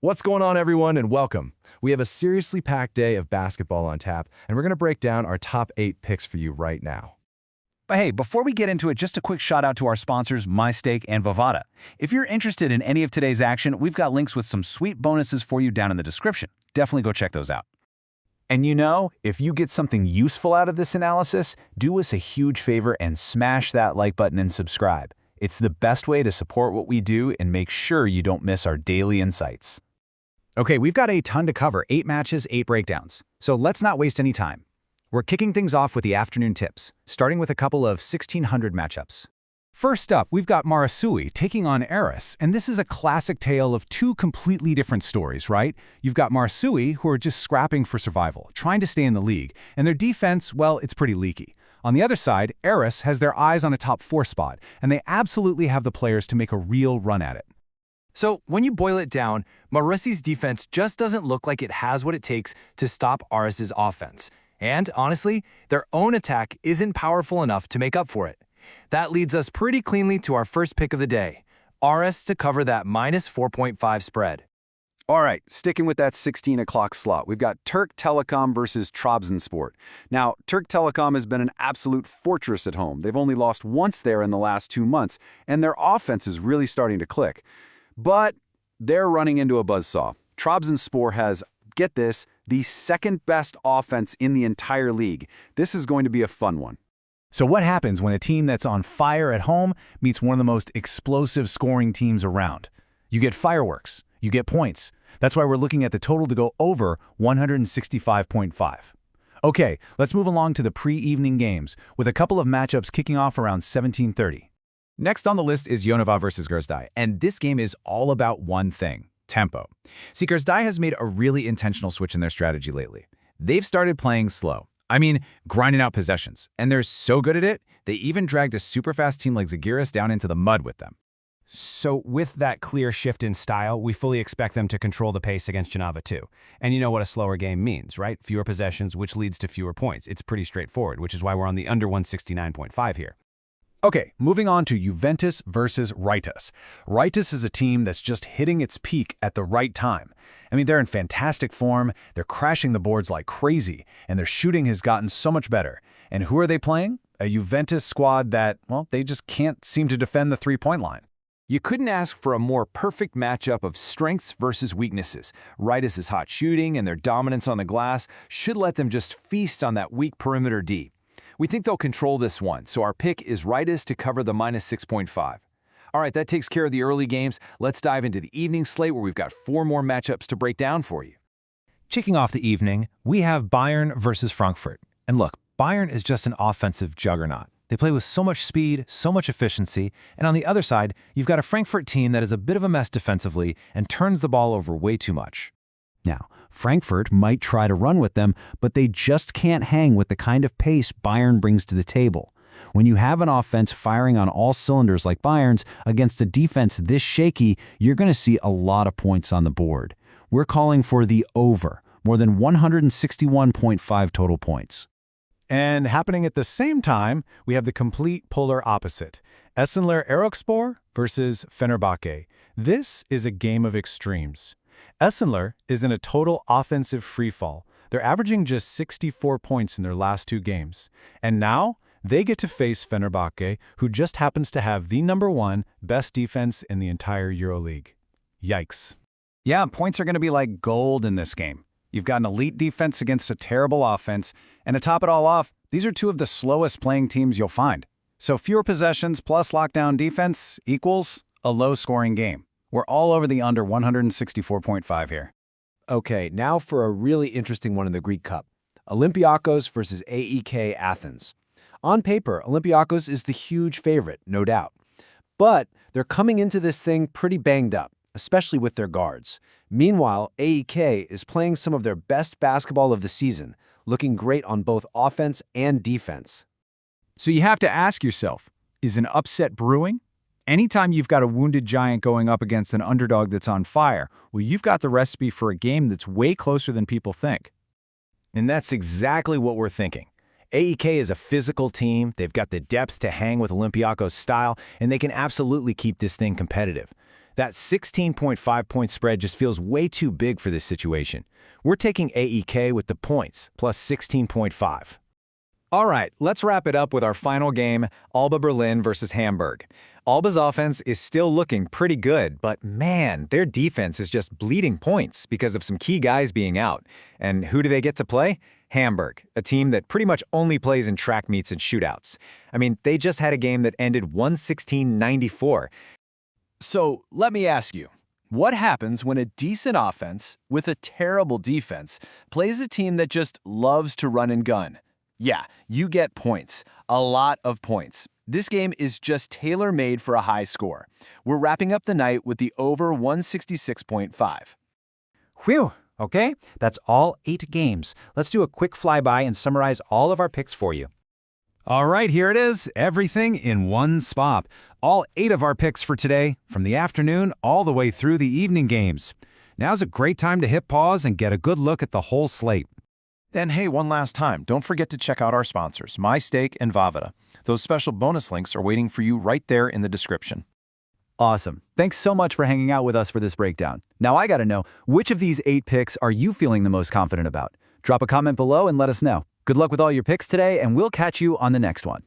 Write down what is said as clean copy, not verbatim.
What's going on, everyone, and welcome. We have a seriously packed day of basketball on tap, and we're going to break down our top 8 picks for you right now. But hey, before we get into it, just a quick shout out to our sponsors, MyStake and Vadada. If you're interested in any of today's action, we've got links with some sweet bonuses for you down in the description. Definitely go check those out. And you know, if you get something useful out of this analysis, do us a huge favor and smash that like button and subscribe. It's the best way to support what we do and make sure you don't miss our daily insights. Okay, we've got a ton to cover, 8 matches, 8 breakdowns. So let's not waste any time. We're kicking things off with the afternoon tips, starting with a couple of 1600 matchups. First up, we've got Marasui taking on Eris, and this is a classic tale of 2 completely different stories, right? You've got Marasui, who are just scrapping for survival, trying to stay in the league, and their defense, well, it's pretty leaky. On the other side, Eris has their eyes on a top 4 spot, and they absolutely have the players to make a real run at it. So, when you boil it down, Marusi's defense just doesn't look like it has what it takes to stop Aris's offense. And, honestly, their own attack isn't powerful enough to make up for it. That leads us pretty cleanly to our first pick of the day, Aris to cover that minus 4.5 spread. All right, sticking with that 16 o'clock slot, we've got Turk Telekom versus Trabzonspor. Now, Turk Telekom has been an absolute fortress at home. They've only lost once there in the last 2 months, and their offense is really starting to click. But they're running into a buzzsaw. Trabzonspor has, get this, the second best offense in the entire league. This is going to be a fun one. So what happens when a team that's on fire at home meets one of the most explosive scoring teams around? You get fireworks. You get points. That's why we're looking at the total to go over 165.5. Okay, let's move along to the pre-evening games, with a couple of matchups kicking off around 17:30. Next on the list is Jonava versus Gersdai, and this game is all about one thing: tempo. See, Gersdai has made a really intentional switch in their strategy lately. They've started playing slow. I mean, grinding out possessions, and they're so good at it, they even dragged a super fast team like Zagiris down into the mud with them. So with that clear shift in style, we fully expect them to control the pace against Jonava too. And you know what a slower game means, right? Fewer possessions, which leads to fewer points. It's pretty straightforward, which is why we're on the under 169.5 here. Okay, moving on to Juventus versus Ritas. Ritas is a team that's just hitting its peak at the right time. I mean, they're in fantastic form, they're crashing the boards like crazy, and their shooting has gotten so much better. And who are they playing? A Juventus squad that, well, they just can't seem to defend the three-point line. You couldn't ask for a more perfect matchup of strengths versus weaknesses. Ritas' hot shooting and their dominance on the glass should let them just feast on that weak perimeter D. We think they'll control this one, so our pick is Ritas to cover the minus 6.5. All right, that takes care of the early games. Let's dive into the evening slate where we've got 4 more matchups to break down for you. Kicking off the evening, we have Bayern versus Frankfurt. And look, Bayern is just an offensive juggernaut. They play with so much speed, so much efficiency, and on the other side, you've got a Frankfurt team that is a bit of a mess defensively and turns the ball over way too much. Now, Frankfurt might try to run with them, but they just can't hang with the kind of pace Bayern brings to the table. When you have an offense firing on all cylinders like Bayern's against a defense this shaky, you're going to see a lot of points on the board. We're calling for the over, more than 161.5 total points. And happening at the same time, we have the complete polar opposite. Esenler Erokspor versus Fenerbahce. This is a game of extremes. Esenler is in a total offensive freefall. They're averaging just 64 points in their last 2 games. And now, they get to face Fenerbahce, who just happens to have the #1 best defense in the entire EuroLeague. Yikes. Yeah, points are going to be like gold in this game. You've got an elite defense against a terrible offense, and to top it all off, these are 2 of the slowest playing teams you'll find. So fewer possessions plus lockdown defense equals a low-scoring game. We're all over the under 164.5 here. Okay, now for a really interesting one in the Greek Cup. Olympiacos versus AEK Athens. On paper, Olympiacos is the huge favorite, no doubt. But they're coming into this thing pretty banged up, especially with their guards. Meanwhile, AEK is playing some of their best basketball of the season, looking great on both offense and defense. So you have to ask yourself, is an upset brewing? Anytime you've got a wounded giant going up against an underdog that's on fire, well, you've got the recipe for a game that's way closer than people think. And that's exactly what we're thinking. AEK is a physical team, they've got the depth to hang with Olympiacos' style, and they can absolutely keep this thing competitive. That 16.5-point spread just feels way too big for this situation. We're taking AEK with the points, plus 16.5. All right, let's wrap it up with our final game, Alba Berlin versus Hamburg. Alba's offense is still looking pretty good, but man, their defense is just bleeding points because of some key guys being out. And who do they get to play? Hamburg, a team that pretty much only plays in track meets and shootouts. I mean, they just had a game that ended 116-94. So let me ask you, what happens when a decent offense with a terrible defense plays a team that just loves to run and gun? Yeah, you get points. A lot of points. This game is just tailor-made for a high score. We're wrapping up the night with the over 166.5. Whew, okay, that's all 8 games. Let's do a quick flyby and summarize all of our picks for you. All right, here it is. Everything in one spot. All 8 of our picks for today, from the afternoon all the way through the evening games. Now's a great time to hit pause and get a good look at the whole slate. And hey, one last time, don't forget to check out our sponsors, MyStake and Vadada. Those special bonus links are waiting for you right there in the description. Awesome. Thanks so much for hanging out with us for this breakdown. Now I gotta know, which of these 8 picks are you feeling the most confident about? Drop a comment below and let us know. Good luck with all your picks today, and we'll catch you on the next one.